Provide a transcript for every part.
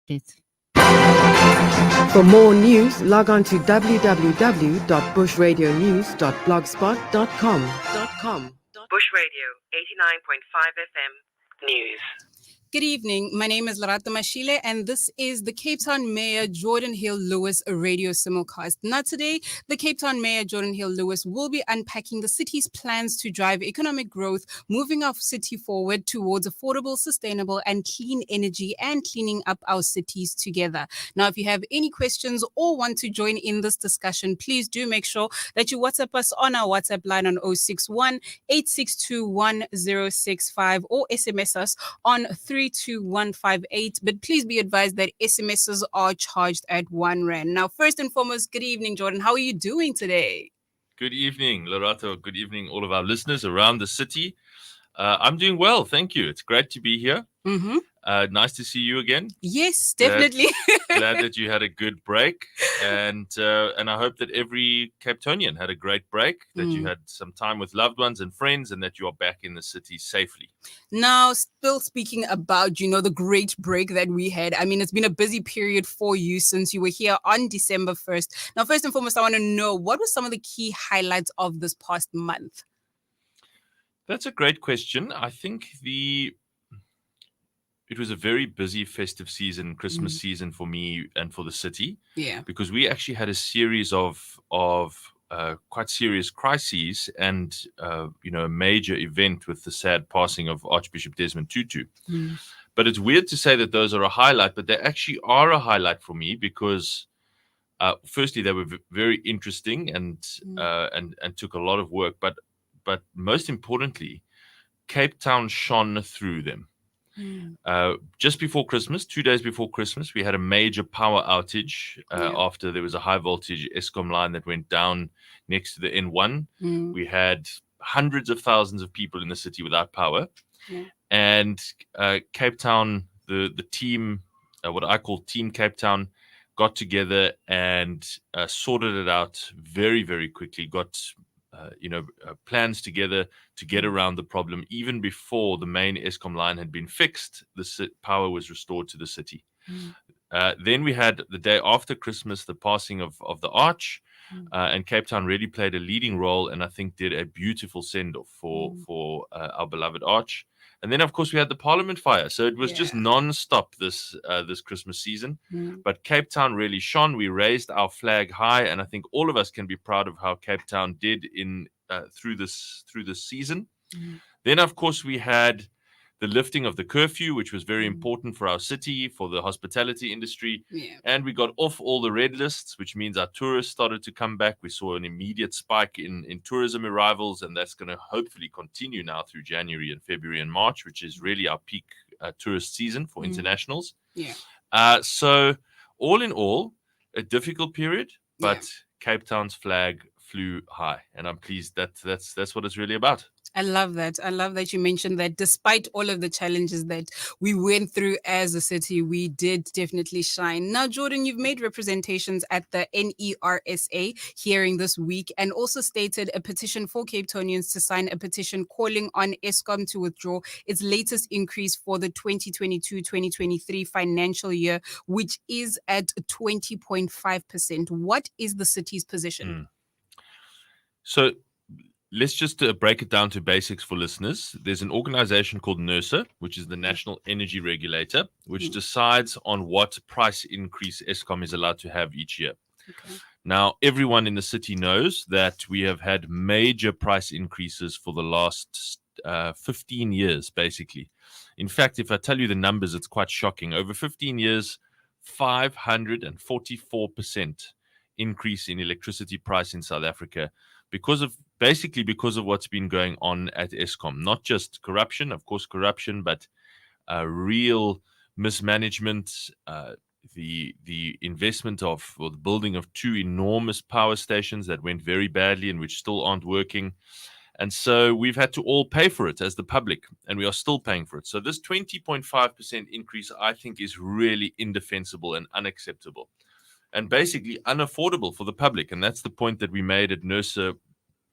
it. For more news, log on to www.bushradionews.blogspot.com. Bush Radio 89.5 FM News. Good evening. My name is Lerato Mashile, and this is the Cape Town Mayor Geordin Hill-Lewis radio simulcast. Now today, the Cape Town Mayor Geordin Hill-Lewis will be unpacking the city's plans to drive economic growth, moving our city forward towards affordable, sustainable, and clean energy, and cleaning up our cities together. Now, if you have any questions or want to join in this discussion, please do make sure that you WhatsApp us on our WhatsApp line on 061 862 1065 or SMS us on 32158, but please be advised that SMSs are charged at 1 Rand. Now, first and foremost, good evening, Jordan. How are you doing today? Good evening, Lerato. Good evening, all of our listeners around the city. I'm doing well, thank you. It's great to be here. Mm-hmm. Nice to see you again. Yes, definitely. Glad that you had a good break, and I hope that every Cape Townian had a great break, that you had some time with loved ones and friends, and that you are back in the city safely. Now, still speaking about, the great break that we had. I mean, it's been a busy period for you since you were here on December 1st. Now, first and foremost, I want to know, what were some of the key highlights of this past month? That's a great question. I think it was a very busy festive season, Christmas season for me and for the city. Yeah. Because we actually had a series of quite serious crises and, a major event with the sad passing of Archbishop Desmond Tutu. But it's weird to say that those are a highlight, but they actually are a highlight for me because, firstly, they were very interesting and took a lot of work. But most importantly, Cape Town shone through them. Just before Christmas, 2 days before Christmas, we had a major power outage after there was a high voltage Eskom line that went down next to the N1. We had hundreds of thousands of people in the city without power. And Cape Town, the team, what I call Team Cape Town, got together and sorted it out very, very quickly, got plans together to get around the problem. Even before the main Eskom line had been fixed, the power was restored to the city. Then we had the day after Christmas, the passing of the Arch, and Cape Town really played a leading role and I think did a beautiful send-off for our beloved Arch. And then, of course, we had the Parliament fire. So it was just non-stop this Christmas season. But Cape Town really shone. We raised our flag high. And I think all of us can be proud of how Cape Town did through this season. Then, of course, we had the lifting of the curfew, which was very important for our city, for the hospitality industry. And we got off all the red lists, which means our tourists started to come back. We saw an immediate spike in tourism arrivals, and that's going to hopefully continue now through January and February and March, which is really our peak tourist season for internationals. So all in all, a difficult period, but Cape Town's flag flew high, and I'm pleased that that's what it's really about. I love that. I love that you mentioned that despite all of the challenges that we went through as a city, we did definitely shine. Now, Jordan, you've made representations at the NERSA hearing this week and also stated a petition for Cape Townians to sign a petition calling on Eskom to withdraw its latest increase for the 2022-2023 financial year, which is at 20.5%. What is the city's position? So let's just break it down to basics for listeners. There's an organization called NERSA, which is the National Energy Regulator, which decides on what price increase Eskom is allowed to have each year. Now, everyone in the city knows that we have had major price increases for the last 15 years, basically. In fact, if I tell you the numbers, it's quite shocking. Over 15 years, 544% increase in electricity price in South Africa because of what's been going on at Eskom. Not just corruption, of course, but real mismanagement, the investment or the building of two enormous power stations that went very badly and which still aren't working. And so we've had to all pay for it as the public, and we are still paying for it. So this 20.5% increase, I think, is really indefensible and unacceptable, and basically unaffordable for the public. And that's the point that we made at NERSA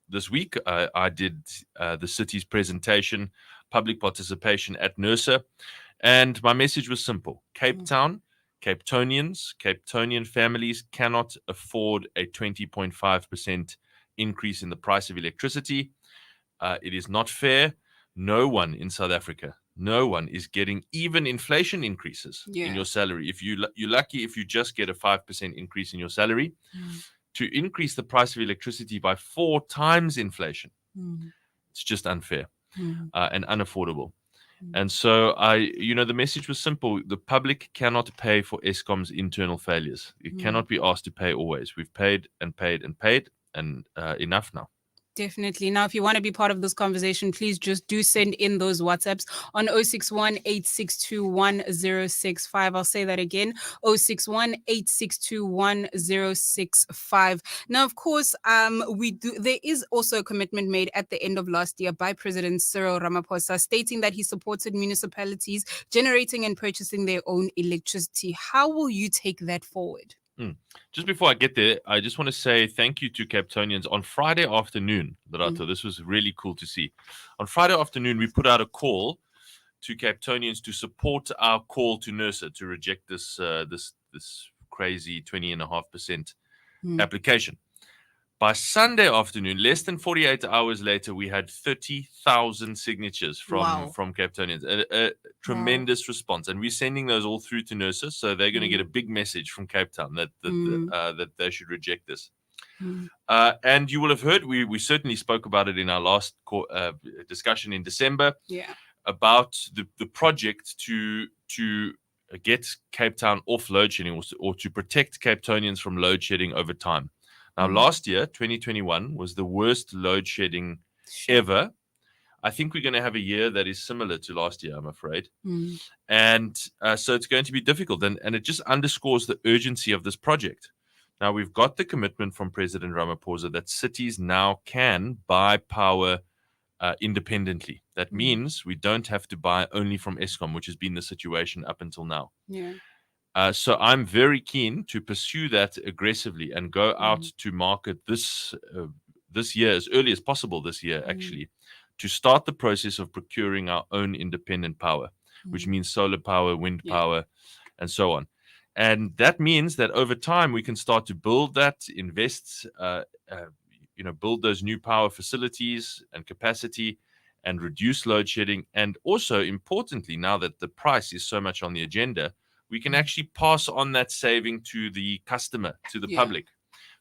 this week. I did the city's presentation, public participation at NERSA, and my message was simple. Cape Town Capetonian families cannot afford a 20.5% increase in the price of electricity. It is not fair. No one in South Africa, no one is getting even inflation increases in your salary. If you're lucky if you just get a 5% increase in your salary. To increase the price of electricity by 4 times inflation, it's just unfair and unaffordable. And so the message was simple. The public cannot pay for Eskom's internal failures. It cannot be asked to pay always. We've paid and paid and paid, and enough now. Definitely. Now, if you want to be part of this conversation, please just do send in those WhatsApps on 061 862 1065. I'll say that again, 061 862 1065. Now, of course, there is also a commitment made at the end of last year by President Cyril Ramaphosa stating that he supported municipalities generating and purchasing their own electricity. How will you take that forward? Just before I get there, I just want to say thank you to Capetonians. On Friday afternoon, Lerato, this was really cool to see. On Friday afternoon, we put out a call to Capetonians to support our call to NERSA to reject this crazy 20.5% application. By Sunday afternoon, less than 48 hours later, we had 30,000 signatures from Capetonians. A tremendous response. And we're sending those all through to NERSA. So they're going to get a big message from Cape Town that they should reject this. And you will have heard, we certainly spoke about it in our last discussion in December about the project to get Cape Town off load shedding or to protect Capetonians from load shedding over time. Now, last year, 2021, was the worst load shedding ever. I think we're going to have a year that is similar to last year, I'm afraid. And so it's going to be difficult. And it just underscores the urgency of this project. Now, we've got the commitment from President Ramaphosa that cities now can buy power independently. That means we don't have to buy only from Eskom, which has been the situation up until now. So I'm very keen to pursue that aggressively and go out to market this year, as early as possible this year, actually, to start the process of procuring our own independent power, which means solar power, wind power, and so on. And that means that over time we can start to build that, invest, build those new power facilities and capacity and reduce load shedding. And also, importantly, now that the price is so much on the agenda, we can actually pass on that saving to the customer, to the public,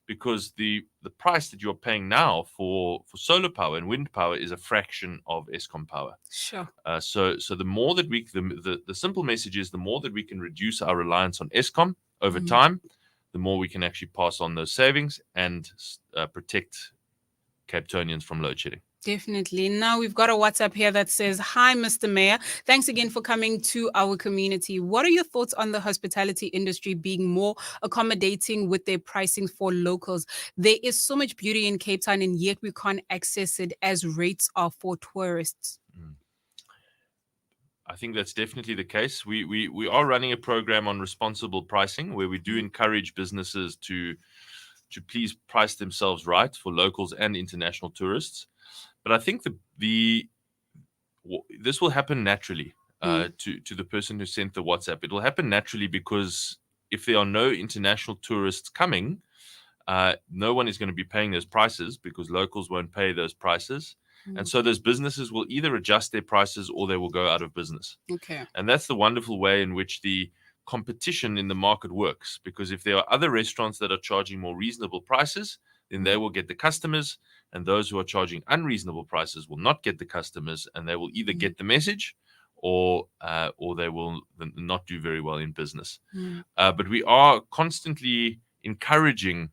because the price that you're paying now for solar power and wind power is a fraction of Eskom power. Sure. So the more that the simple message is the more that we can reduce our reliance on Eskom over time, the more we can actually pass on those savings and protect Capetonians from load shedding. Definitely. Now we've got a WhatsApp here that says, "Hi, Mr. Mayor. Thanks again for coming to our community. What are your thoughts on the hospitality industry being more accommodating with their pricing for locals? There is so much beauty in Cape Town and yet we can't access it as rates are for tourists." I think that's definitely the case. We are running a program on responsible pricing where we do encourage businesses to please price themselves right for locals and international tourists. But I think this will happen naturally to the person who sent the WhatsApp. It will happen naturally because if there are no international tourists coming, no one is going to be paying those prices because locals won't pay those prices. And so those businesses will either adjust their prices or they will go out of business. Okay. And that's the wonderful way in which the competition in the market works. Because if there are other restaurants that are charging more reasonable prices, then they will get the customers. And those who are charging unreasonable prices will not get the customers, and they will either get the message or they will not do very well in business. But we are constantly encouraging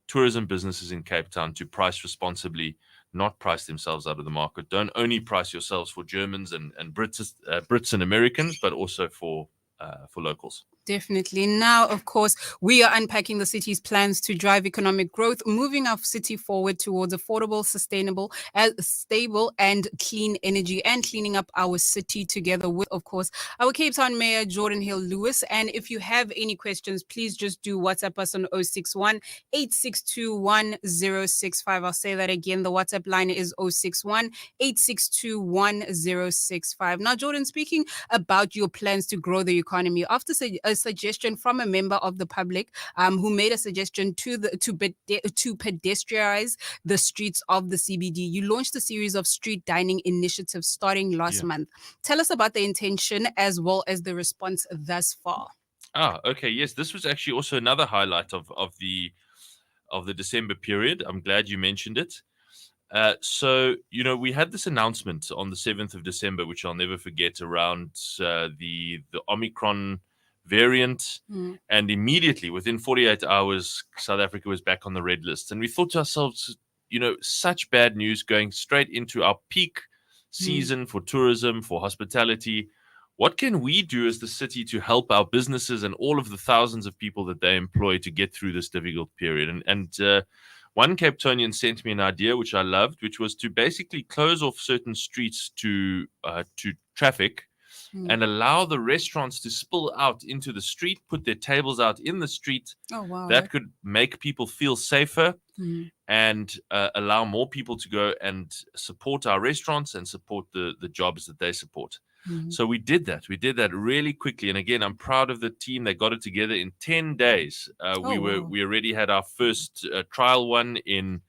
tourism businesses in Cape Town to price responsibly, not price themselves out of the market. Don't only price yourselves for Germans and Brits and Americans, but also for locals. Definitely. Now, of course, we are unpacking the city's plans to drive economic growth, moving our city forward towards affordable, sustainable, stable and clean energy, and cleaning up our city together with, of course, our Cape Town Mayor Geordin Hill-Lewis. And if you have any questions, please just do WhatsApp us on 061 862 1065. I'll say that again. The WhatsApp line is 061 862 1065. Now, Geordin, speaking about your plans to grow the economy, after a a suggestion from a member of the public who made a suggestion to pedestrianize the streets of the CBD. You launched a series of street dining initiatives starting last month. Tell us about the intention as well as the response thus far. Okay. Yes, this was actually also another highlight of the December period. I'm glad you mentioned it. So, we had this announcement on the 7th of December, which I'll never forget, around the Omicron variant. And immediately, within 48 hours, South Africa was back on the red list. And we thought to ourselves, such bad news going straight into our peak season for tourism, for hospitality. What can we do as the city to help our businesses and all of the thousands of people that they employ to get through this difficult period? And one Cape Townian sent me an idea, which I loved, which was to basically close off certain streets to traffic and allow the restaurants to spill out into the street, put their tables out in the street. Oh, wow. That could make people feel safer and allow more people to go and support our restaurants and support the jobs that they support. So we did that. We did that really quickly. And again, I'm proud of the team. They got it together in 10 days. We already had our first trial one in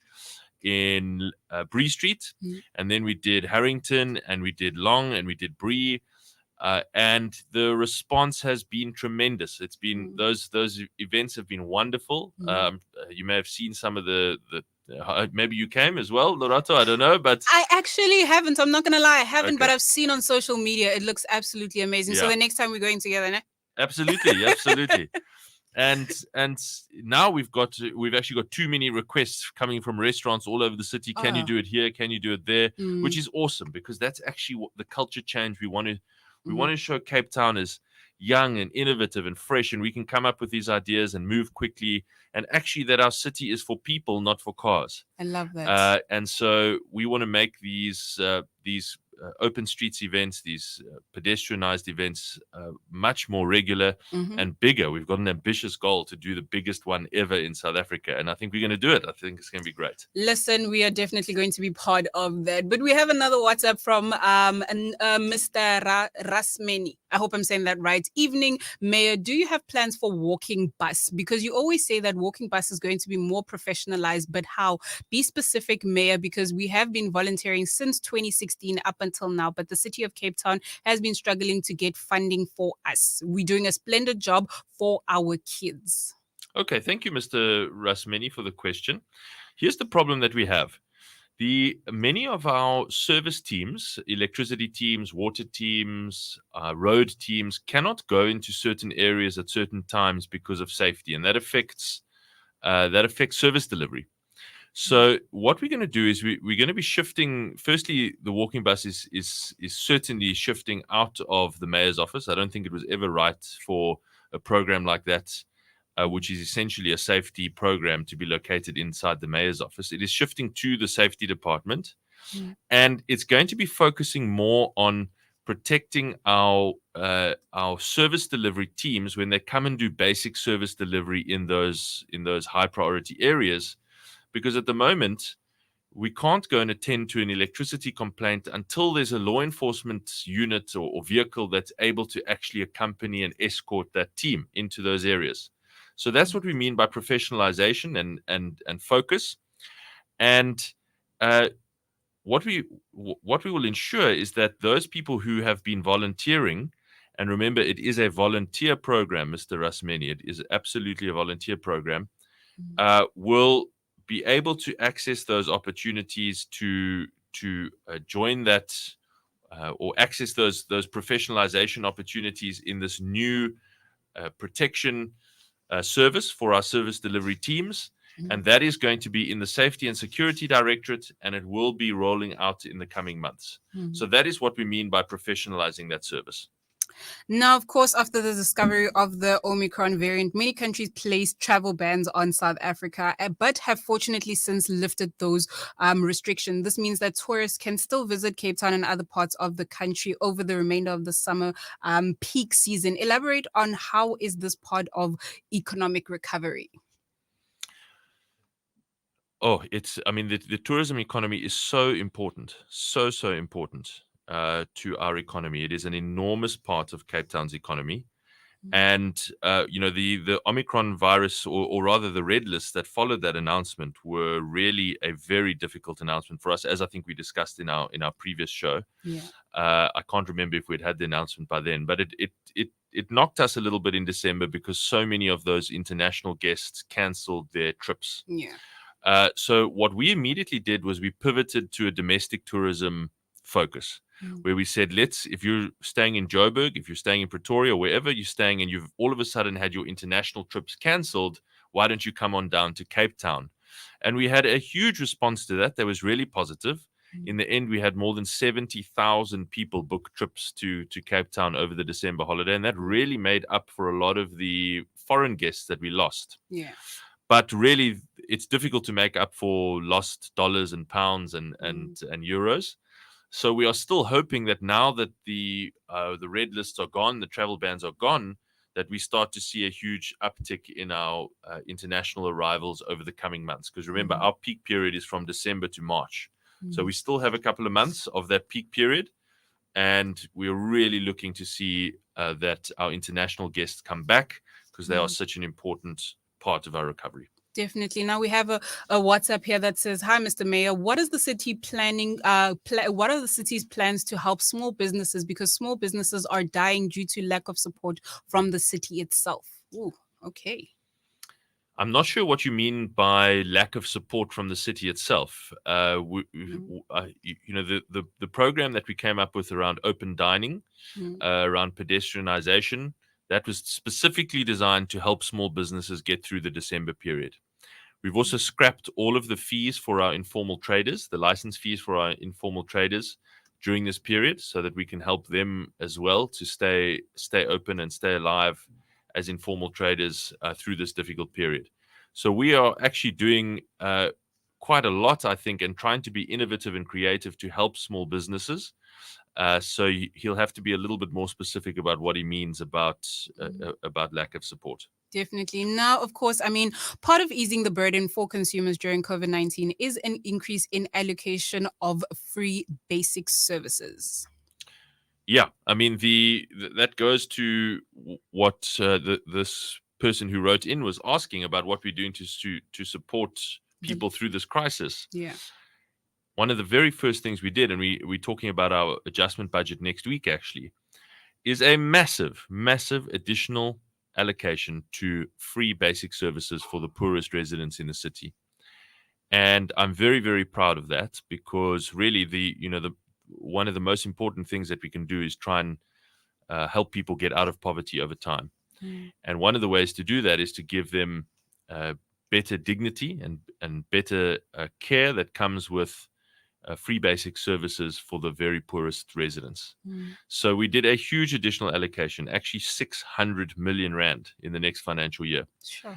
Bree Street. And then we did Harrington, and we did Long, and we did Bree. And the response has been tremendous. It's been those events have been wonderful. You may have seen some of the maybe you came as well, Lorato. I don't know, but I actually haven't. I'm not gonna lie, I haven't. But I've seen on social media. It looks absolutely amazing. So the next time we're going together, né? Absolutely. And now we've actually got too many requests coming from restaurants all over the city. Can you do it here? Can you do it there? Which is awesome, because that's actually what the culture change we want to. We want to show Cape Town as young and innovative and fresh, and we can come up with these ideas and move quickly, and actually that our city is for people, not for cars. I love that. And so we want to make these open streets events, these pedestrianized events, much more regular and bigger. We've got an ambitious goal to do the biggest one ever in South Africa, and I think we're going to do it. I think it's going to be great. Listen, we are definitely going to be part of that. But we have another WhatsApp from Mr. Rasmeni. I hope I'm saying that right. Evening, Mayor, do you have plans for walking bus? Because you always say that walking bus is going to be more professionalized, but how? Be specific, Mayor, because we have been volunteering since 2016 up until now, but the city of Cape Town has been struggling to get funding for us. We're doing a splendid job for our kids. Okay, thank you, Mr. Rasmeni, for the question. Here's the problem that we have. Many of our service teams, electricity teams, water teams, road teams, cannot go into certain areas at certain times because of safety, and that affects service delivery. So what we're going to do is we're going to be shifting. Firstly, the walking bus is certainly shifting out of the mayor's office. I don't think it was ever right for a program like that, which is essentially a safety program, to be located inside the mayor's office. It is shifting to the safety department, and it's going to be focusing more on protecting our service delivery teams when they come and do basic service delivery in those high priority areas. Because at the moment, we can't go and attend to an electricity complaint until there's a law enforcement unit or vehicle that's able to actually accompany and escort that team into those areas. So that's what we mean by professionalization and focus. And what we will ensure is that those people who have been volunteering, and remember, it is a volunteer program, Mr. Rasmeni, it is absolutely a volunteer program, will be able to access those opportunities to join that or access those professionalization opportunities in this new protection service for our service delivery teams. And that is going to be in the Safety and Security Directorate, and it will be rolling out in the coming months. So that is what we mean by professionalizing that service. Now, of course, after the discovery of the Omicron variant, many countries placed travel bans on South Africa, but have fortunately since lifted those restrictions. This means that tourists can still visit Cape Town and other parts of the country over the remainder of the summer peak season. Elaborate on how is this part of economic recovery? The tourism economy is so important, so important to our economy. It is an enormous part of Cape Town's economy. And the Omicron virus, or rather the red list that followed that announcement, were really a very difficult announcement for us, as I think we discussed in our previous show. Yeah. I can't remember if we'd had the announcement by then, but it knocked us a little bit in December because so many of those international guests cancelled their trips. Yeah. So what we immediately did was we pivoted to a domestic tourism focus, where we said, if you're staying in Joburg, if you're staying in Pretoria, wherever you're staying, and you've all of a sudden had your international trips cancelled, why don't you come on down to Cape Town? And we had a huge response to that. That was really positive. In the end, we had more than 70,000 people book trips to Cape Town over the December holiday, and that really made up for a lot of the foreign guests that we lost. Yeah. But really, it's difficult to make up for lost dollars and pounds and euros. So we are still hoping that now that the red lists are gone, the travel bans are gone, that we start to see a huge uptick in our international arrivals over the coming months. Because remember, our peak period is from December to March. So we still have a couple of months of that peak period. And we're really looking to see that our international guests come back, because they are such an important part of our recovery. Definitely. Now we have a WhatsApp here that says, "Hi, Mr. Mayor. What is the city planning? What are the city's plans to help small businesses, because small businesses are dying due to lack of support from the city itself?" Ooh, okay. I'm not sure what you mean by lack of support from the city itself. The program that we came up with around open dining, around pedestrianization, that was specifically designed to help small businesses get through the December period. We've also scrapped all of the fees for our informal traders, the license fees for our informal traders during this period, so that we can help them as well to stay open and stay alive as informal traders through this difficult period. So we are actually doing quite a lot, I think, and trying to be innovative and creative to help small businesses. So he'll have to be a little bit more specific about what he means about lack of support. Definitely. Now, of course, I mean, part of easing the burden for consumers during COVID-19 is an increase in allocation of free basic services. Yeah, I mean, that goes to what this person who wrote in was asking about, what we're doing to support people through this crisis. Yeah. One of the very first things we did, and we're talking about our adjustment budget next week actually, is a massive, massive additional allocation to free basic services for the poorest residents in the city. And I'm very, very proud of that, because really one of the most important things that we can do is try and help people get out of poverty over time. And one of the ways to do that is to give them better dignity and better care that comes with free basic services for the very poorest residents. So we did a huge additional allocation, actually 600 million rand in the next financial year. Sure.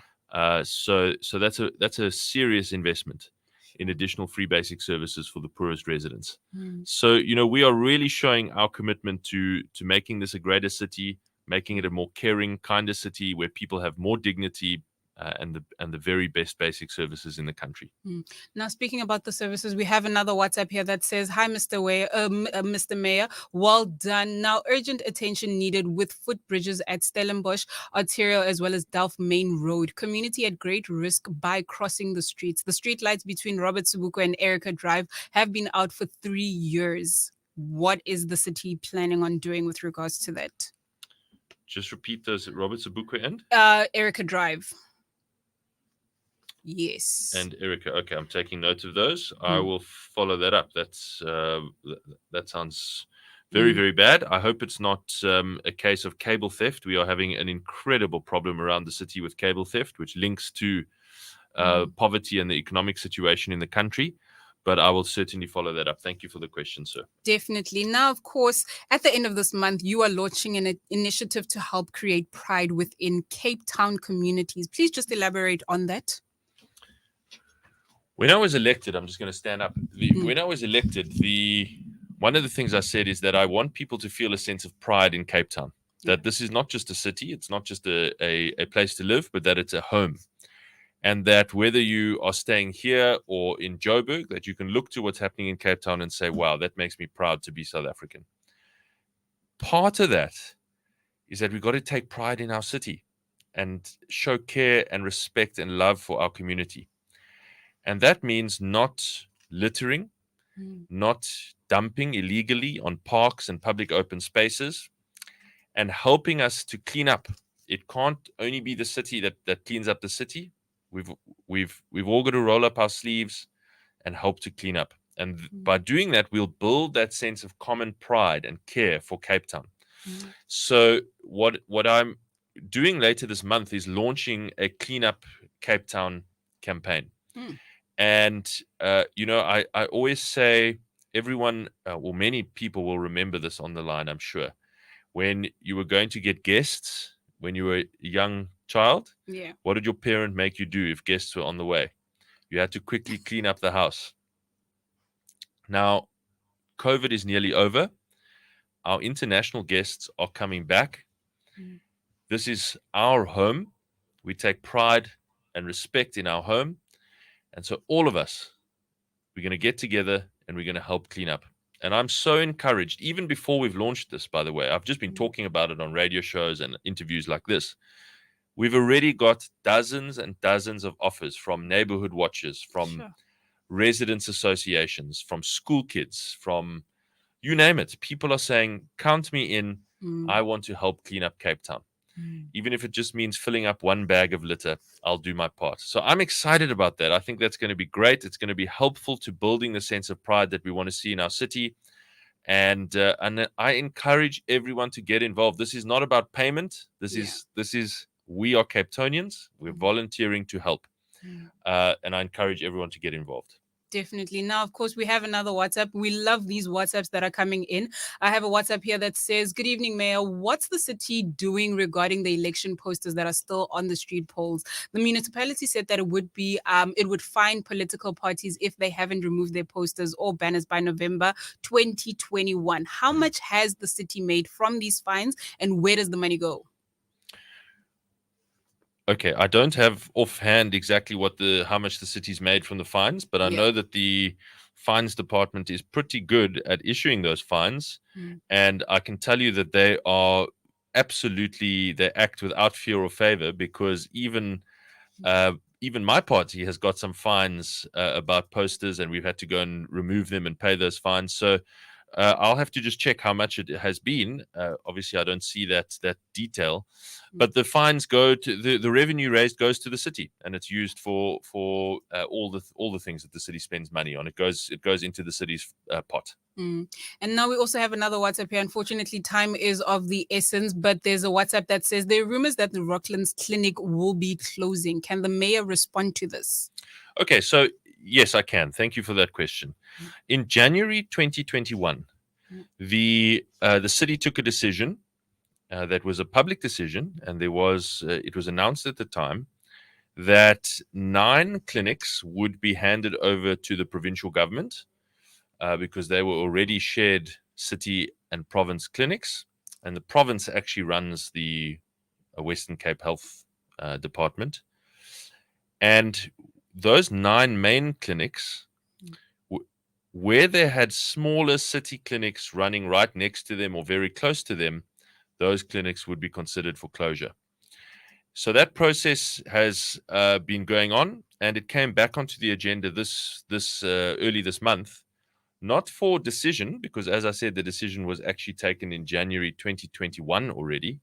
So that's a serious investment in additional free basic services for the poorest residents. So we are really showing our commitment to making this a greater city, making it a more caring, kinder city where people have more dignity, and the very best basic services in the country. Now, speaking about the services, we have another WhatsApp here that says, "Hi, Mr. Mayor, well done. Now, urgent attention needed with footbridges at Stellenbosch Arterial as well as Delft Main Road. Community at great risk by crossing the streets. The street lights between Robert Sobukwe and Erica Drive have been out for 3 years. What is the city planning on doing with regards to that?" Just repeat those: Robert Sobukwe and Erica Drive. Yes. And Erica. Okay, I'm taking note of those. I will follow that up. That sounds very, very bad. I hope it's not a case of cable theft. We are having an incredible problem around the city with cable theft, which links to poverty and the economic situation in the country. But I will certainly follow that up. Thank you for the question, sir. Definitely. Now, of course, at the end of this month, you are launching an initiative to help create pride within Cape Town communities. Please just elaborate on that. When I was elected, I'm just going to stand up. When I was elected, one of the things I said is that I want people to feel a sense of pride in Cape Town. That this is not just a city, it's not just a place to live, but that it's a home. And that whether you are staying here or in Joburg, that you can look to what's happening in Cape Town and say, wow, that makes me proud to be South African. Part of that is that we've got to take pride in our city and show care and respect and love for our community. And that means not littering, not dumping illegally on parks and public open spaces, and helping us to clean up. It can't only be the city that cleans up the city. We've all got to roll up our sleeves and help to clean up. And by doing that, we'll build that sense of common pride and care for Cape Town. So what I'm doing later this month is launching a Clean Up Cape Town campaign. And, I always say everyone, many people will remember this on the line, I'm sure. When you were going to get guests, when you were a young child, what did your parent make you do if guests were on the way? You had to quickly clean up the house. Now, COVID is nearly over. Our international guests are coming back. This is our home. We take pride and respect in our home. And so all of us, we're going to get together and we're going to help clean up. And I'm so encouraged, even before we've launched this, by the way. I've just been talking about it on radio shows and interviews like this. We've already got dozens and dozens of offers from neighborhood watchers, from residents associations, from school kids, from you name it. People are saying, count me in. I want to help clean up Cape Town. Even if it just means filling up one bag of litter, I'll do my part. So I'm excited about that. I think that's going to be great. It's going to be helpful to building the sense of pride that we want to see in our city. And I encourage everyone to get involved. This is not about payment. This is we are Cape Townians. We're volunteering to help. And I encourage everyone to get involved. Definitely. Now, of course, we have another WhatsApp. We love these WhatsApps that are coming in. I have a WhatsApp here that says, "Good evening, Mayor. What's the city doing regarding the election posters that are still on the street polls? The municipality said that it would fine political parties if they haven't removed their posters or banners by November 2021. How much has the city made from these fines, and where does the money go?" Okay, I don't have offhand exactly how much the city's made from the fines, but I know that the fines department is pretty good at issuing those fines. And I can tell you that they act without fear or favor, because even my party has got some fines about posters, and we've had to go and remove them and pay those fines. So I'll have to just check how much it has been. Obviously, I don't see that detail, but the fines go to the revenue raised goes to the city, and it's used for all the things that the city spends money on. It goes into the city's pot. And now we also have another WhatsApp here. Unfortunately, time is of the essence, but there's a WhatsApp that says there are rumors that the Rocklands Clinic will be closing. Can the mayor respond to this? Okay, so yes, I can. Thank you for that question. In January 2021, the city took a decision that was a public decision, and it was announced at the time that 9 clinics would be handed over to the provincial government because they were already shared city and province clinics, and the province actually runs the Western Cape Health Department. And those 9 main clinics, where they had smaller city clinics running right next to them or very close to them, those clinics would be considered for closure. So that process has been going on, and it came back onto the agenda early this month, not for decision, because as I said, the decision was actually taken in January 2021 already,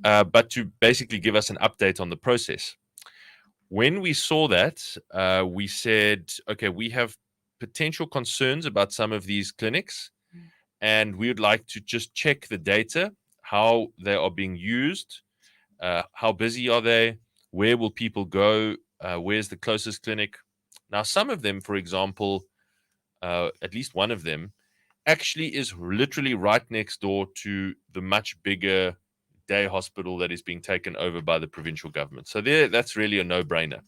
but to basically give us an update on the process. When we saw that, we said, okay, we have potential concerns about some of these clinics, and we would like to just check the data, how they are being used, how busy are they, where will people go, where's the closest clinic. Now, some of them, for example, at least one of them, actually is literally right next door to the much bigger day hospital that is being taken over by the provincial government. So that's really a no-brainer.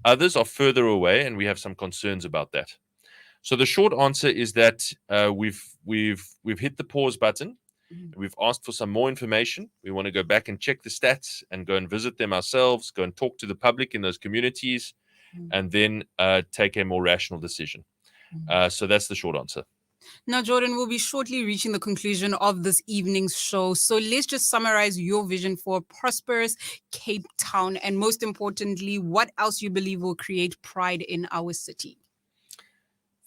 Others are further away, and we have some concerns about that. So the short answer is that we've hit the pause button. We've asked for some more information. We want to go back and check the stats and go and visit them ourselves, go and talk to the public in those communities, and then take a more rational decision. So that's the short answer. Now, Jordan, we'll be shortly reaching the conclusion of this evening's show. So let's just summarize your vision for prosperous Cape Town, and most importantly, what else you believe will create pride in our city.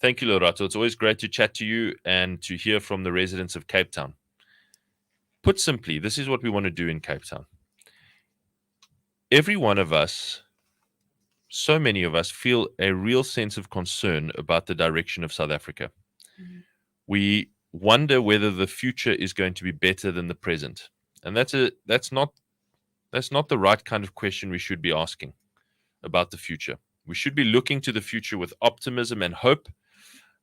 Thank you, Lorato. It's always great to chat to you and to hear from the residents of Cape Town. Put simply, this is what we want to do in Cape Town. Every one of us, so many of us, feel a real sense of concern about the direction of South Africa. We wonder whether the future is going to be better than the present. And that's not the right kind of question we should be asking about the future. We should be looking to the future with optimism and hope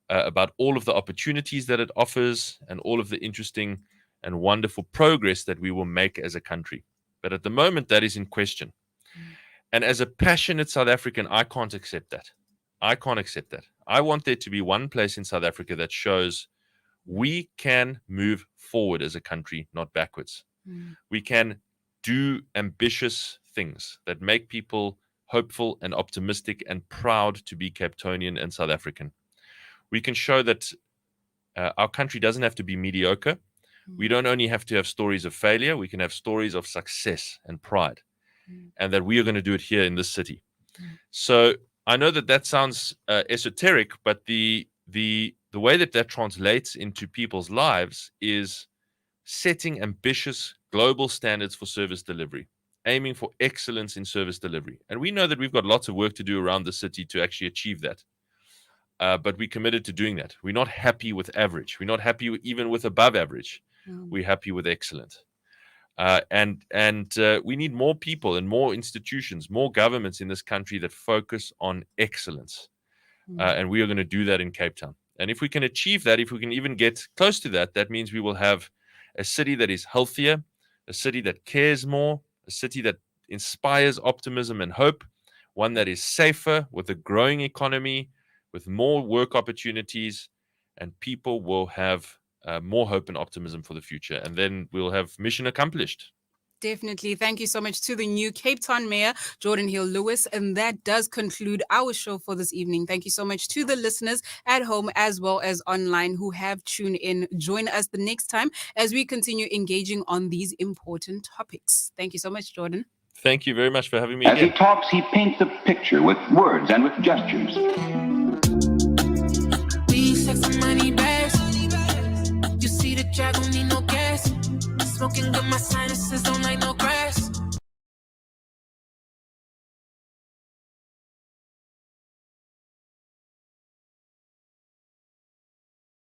about all of the opportunities that it offers and all of the interesting and wonderful progress that we will make as a country. But at the moment, that is in question. And as a passionate South African, I can't accept that. I can't accept that. I want there to be one place in South Africa that shows we can move forward as a country, not backwards. We can do ambitious things that make people hopeful and optimistic and proud to be Cape Townian and South African. We can show that our country doesn't have to be mediocre. We don't only have to have stories of failure. We can have stories of success and pride, and that we are going to do it here in this city. So I know that sounds esoteric, but the way that translates into people's lives is setting ambitious global standards for service delivery, aiming for excellence in service delivery. And we know that we've got lots of work to do around the city to actually achieve that. But we're committed to doing that. We're not happy with average. We're not happy even with above average. We're happy with excellent. And we need more people and more institutions, more governments in this country that focus on excellence. And we are going to do that in Cape Town. And if we can achieve that, if we can even get close to that, that means we will have a city that is healthier, a city that cares more, a city that inspires optimism and hope, one that is safer with a growing economy, with more work opportunities, and people will have more hope and optimism for the future. And then we'll have mission accomplished. Definitely. Thank you so much to the new Cape Town Mayor, Geordin Hill-Lewis. And that does conclude our show for this evening. Thank you so much to the listeners at home as well as online who have tuned in. Join us the next time as we continue engaging on these important topics. Thank you so much, Jordan. Thank you very much for having me As again. he talks, he paints a picture with words and with gestures. These sexy money bags. You see the jag, don't need no gas. Smoking good, my sinuses don't like no grass.